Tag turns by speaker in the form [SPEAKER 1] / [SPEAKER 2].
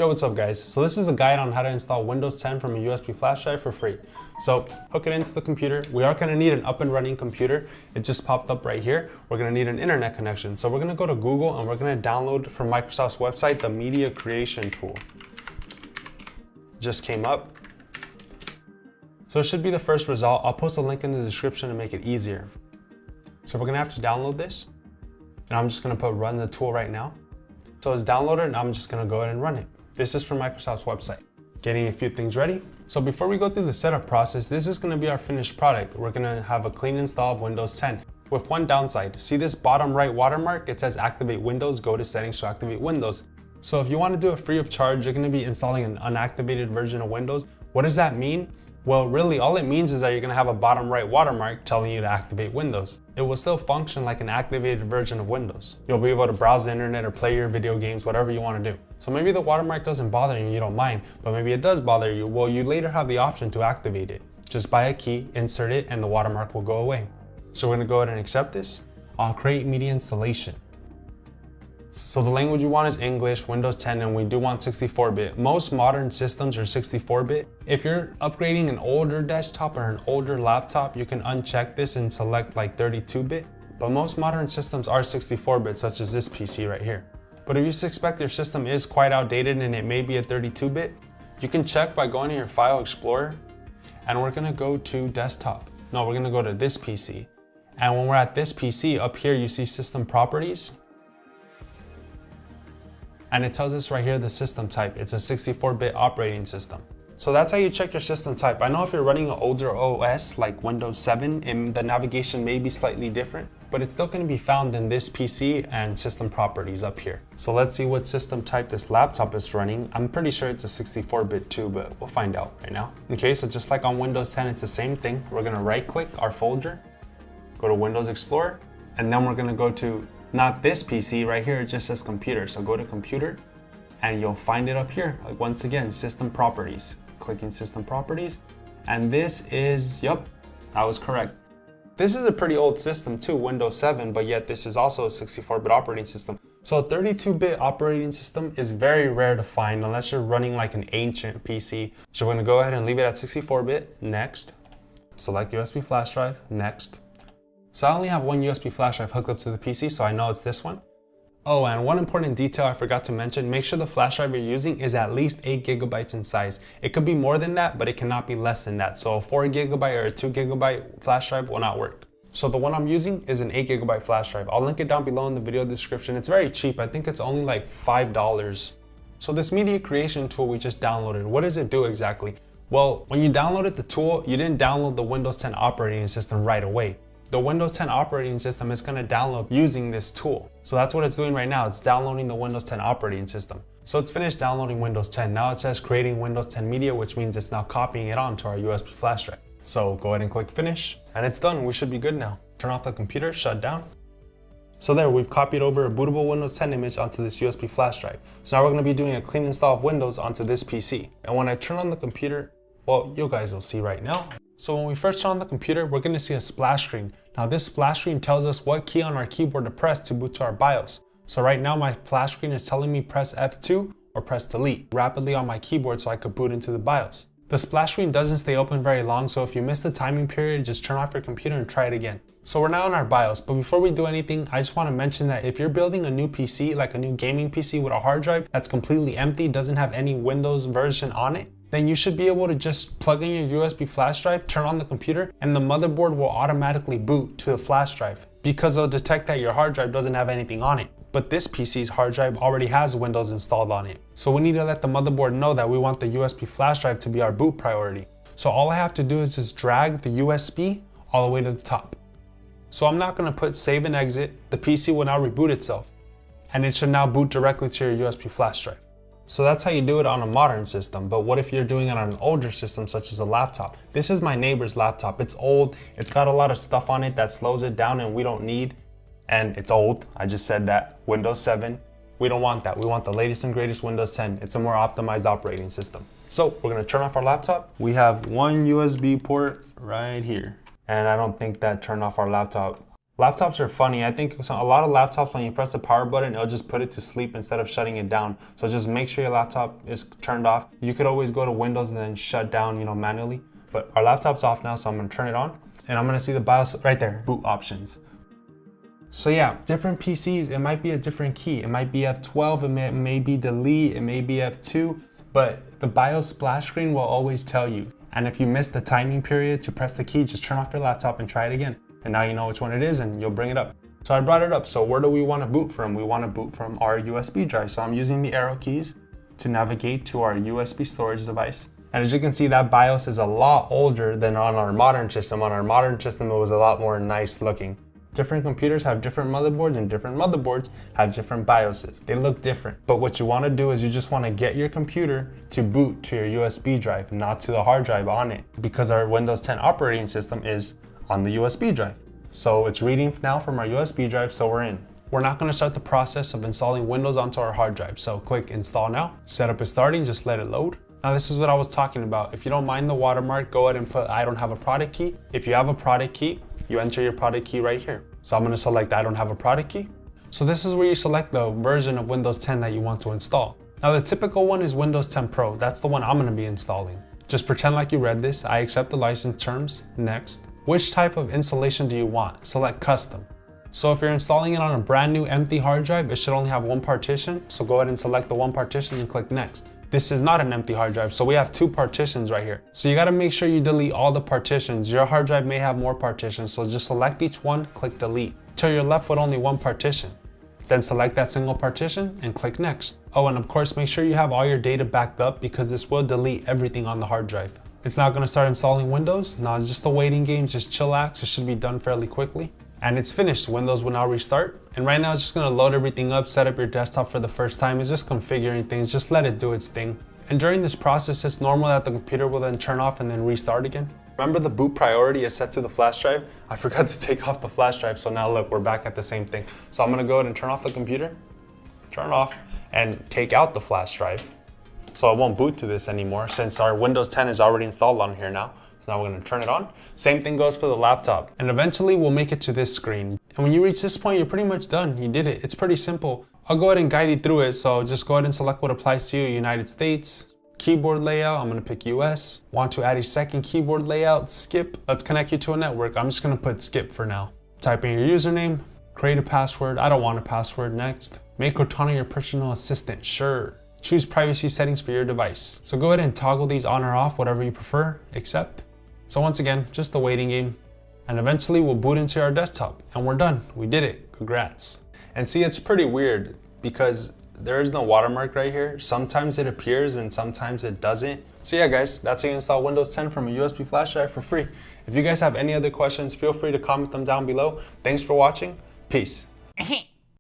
[SPEAKER 1] Yo, what's up guys? So this is a guide on how to install Windows 10 from a USB flash drive for free. So hook it into the computer. We are gonna need an up and running computer. It just popped up right here. We're gonna need an internet connection. So we're gonna go to Google and we're gonna download from Microsoft's website, the media creation tool. Just came up. So it should be the first result. I'll post a link in the description to make it easier. So we're gonna have to download this. And I'm just gonna put run the tool right now. So it's downloaded and I'm just gonna go ahead and run it. This is from Microsoft's website. Getting a few things ready. So before we go through the setup process, this is gonna be our finished product. We're gonna have a clean install of Windows 10 with one downside. See this bottom right watermark? It says activate Windows, go to settings to activate Windows. So if you wanna do it free of charge, you're gonna be installing an unactivated version of Windows. What does that mean? Well, really, all it means is that you're gonna have a bottom right watermark telling you to activate Windows. It will still function like an activated version of Windows. You'll be able to browse the internet or play your video games, whatever you wanna do. So maybe the watermark doesn't bother you, you don't mind, but maybe it does bother you. Well, you later have the option to activate it. Just buy a key, insert it, and the watermark will go away. So we're gonna go ahead and accept this. I'll create media installation. So the language you want is English, Windows 10, and we do want 64-bit. Most modern systems are 64-bit. If you're upgrading an older desktop or an older laptop, you can uncheck this and select like 32-bit. But most modern systems are 64-bit, such as this PC right here. But if you suspect your system is quite outdated and it may be a 32-bit, you can check by going to your File Explorer, and we're gonna go to desktop. No, we're gonna go to this PC. And when we're at this PC, up here you see System Properties. And it tells us right here the system type. It's a 64-bit operating system. So that's how you check your system type. I know if you're running an older OS like Windows 7, the navigation may be slightly different, but it's still gonna be found in this PC and system properties up here. So let's see what system type this laptop is running. I'm pretty sure it's a 64-bit too, but we'll find out right now. Okay, so just like on Windows 10, it's the same thing. We're gonna right click our folder, go to Windows Explorer, and then we're gonna go to not this PC right here, it just says computer. So go to computer and you'll find it up here. Like once again, system properties. Clicking system properties. And this is, yep, I was correct. This is a pretty old system too, Windows 7, but yet this is also a 64-bit operating system. So a 32-bit operating system is very rare to find unless you're running like an ancient PC. So we're gonna go ahead and leave it at 64-bit, next. Select USB flash drive, next. So I only have one USB flash drive hooked up to the PC, so I know it's this one. Oh, and one important detail I forgot to mention, make sure the flash drive you're using is at least 8 gigabytes in size. It could be more than that, but it cannot be less than that. So a 4 gigabyte or a 2 gigabyte flash drive will not work. So the one I'm using is an 8 gigabyte flash drive. I'll link it down below in the video description. It's very cheap. I think it's only like $5. So this media creation tool we just downloaded, what does it do exactly? Well, when you downloaded the tool, you didn't download the Windows 10 operating system right away. The Windows 10 operating system is going to download using this tool. So that's what it's doing right now. It's downloading the Windows 10 operating system. So it's finished downloading Windows 10. Now it says creating Windows 10 media, which means it's now copying it onto our USB flash drive. So go ahead and click finish and it's done. We should be good now. Turn off the computer, shut down. So there, we've copied over a bootable Windows 10 image onto this USB flash drive. So now we're going to be doing a clean install of Windows onto this PC. And when I turn on the computer, well, you guys will see right now. So when we first turn on the computer, we're gonna see a splash screen. Now this splash screen tells us what key on our keyboard to press to boot to our BIOS. So right now my splash screen is telling me press F2 or press delete rapidly on my keyboard so I could boot into the BIOS. The splash screen doesn't stay open very long, so if you miss the timing period, just turn off your computer and try it again. So we're now in our BIOS, but before we do anything, I just wanna mention that if you're building a new PC, like a new gaming PC with a hard drive that's completely empty, doesn't have any Windows version on it, then you should be able to just plug in your USB flash drive, turn on the computer, and the motherboard will automatically boot to the flash drive because it'll detect that your hard drive doesn't have anything on it. But this PC's hard drive already has Windows installed on it. So we need to let the motherboard know that we want the USB flash drive to be our boot priority. So all I have to do is just drag the USB all the way to the top. So I'm not gonna put save and exit. The PC will now reboot itself and it should now boot directly to your USB flash drive. So that's how you do it on a modern system, but what if you're doing it on an older system such as a laptop? This is my neighbor's laptop. It's old, it's got a lot of stuff on it that slows it down and we don't need, and it's old, I just said that. Windows 7, we don't want that. We want the latest and greatest Windows 10. It's a more optimized operating system. So we're gonna turn off our laptop. We have one USB port right here, and I don't think that turned off our laptop. Laptops are funny. I think a lot of laptops, when you press the power button, it'll just put it to sleep instead of shutting it down. So just make sure your laptop is turned off. You could always go to Windows and then shut down, manually. But our laptop's off now, so I'm gonna turn it on. And I'm gonna see the BIOS right there, boot options. So yeah, different PCs, it might be a different key. It might be F12, it may be delete, it may be F2, but the BIOS splash screen will always tell you. And if you miss the timing period to press the key, just turn off your laptop and try it again. And now you know which one it is and you'll bring it up. So I brought it up. So where do we want to boot from? We want to boot from our USB drive. So I'm using the arrow keys to navigate to our USB storage device. And as you can see, that BIOS is a lot older than on our modern system. On our modern system, it was a lot more nice looking. Different computers have different motherboards and different motherboards have different BIOSes. They look different. But what you want to do is you just want to get your computer to boot to your USB drive, not to the hard drive on it, because our Windows 10 operating system is on the USB drive. So it's reading now from our USB drive, so we're in. We're not gonna start the process of installing Windows onto our hard drive. So click install now. Setup is starting, just let it load. Now this is what I was talking about. If you don't mind the watermark, go ahead and put I don't have a product key. If you have a product key, you enter your product key right here. So I'm gonna select I don't have a product key. So this is where you select the version of Windows 10 that you want to install. Now the typical one is Windows 10 Pro. That's the one I'm gonna be installing. Just pretend like you read this. I accept the license terms, next. Which type of installation do you want? Select custom. So if you're installing it on a brand new empty hard drive, it should only have one partition. So go ahead and select the one partition and click next. This is not an empty hard drive, so we have two partitions right here. So you gotta make sure you delete all the partitions. Your hard drive may have more partitions, so just select each one, click delete, till you're left with only one partition. Then select that single partition and click next. Oh, and of course, make sure you have all your data backed up because this will delete everything on the hard drive. It's not gonna start installing Windows. No, it's just a waiting game, just chillax. It should be done fairly quickly. And it's finished. Windows will now restart. And right now it's just gonna load everything up, set up your desktop for the first time. It's just configuring things, just let it do its thing. And during this process, it's normal that the computer will then turn off and then restart again. Remember the boot priority is set to the flash drive? I forgot to take off the flash drive, so now look, we're back at the same thing. So I'm gonna go ahead and turn off the computer, turn off, and take out the flash drive. So it won't boot to this anymore since our Windows 10 is already installed on here now. So now we're gonna turn it on. Same thing goes for the laptop. And eventually we'll make it to this screen. And when you reach this point, you're pretty much done. You did it. It's pretty simple. I'll go ahead and guide you through it. So just go ahead and select what applies to you, United States. Keyboard layout, I'm gonna pick US. Want to add a second keyboard layout, skip. Let's connect you to a network. I'm just gonna put skip for now. Type in your username, create a password. I don't want a password, next. Make Cortana your personal assistant, sure. Choose privacy settings for your device. So go ahead and toggle these on or off, whatever you prefer, accept. So once again, just the waiting game. And eventually we'll boot into our desktop and we're done. We did it, congrats. And see, it's pretty weird because there is no watermark right here. Sometimes it appears and sometimes it doesn't. So yeah guys, that's how you install Windows 10 from a USB flash drive for free. If you guys have any other questions, feel free to comment them down below. Thanks for watching, peace.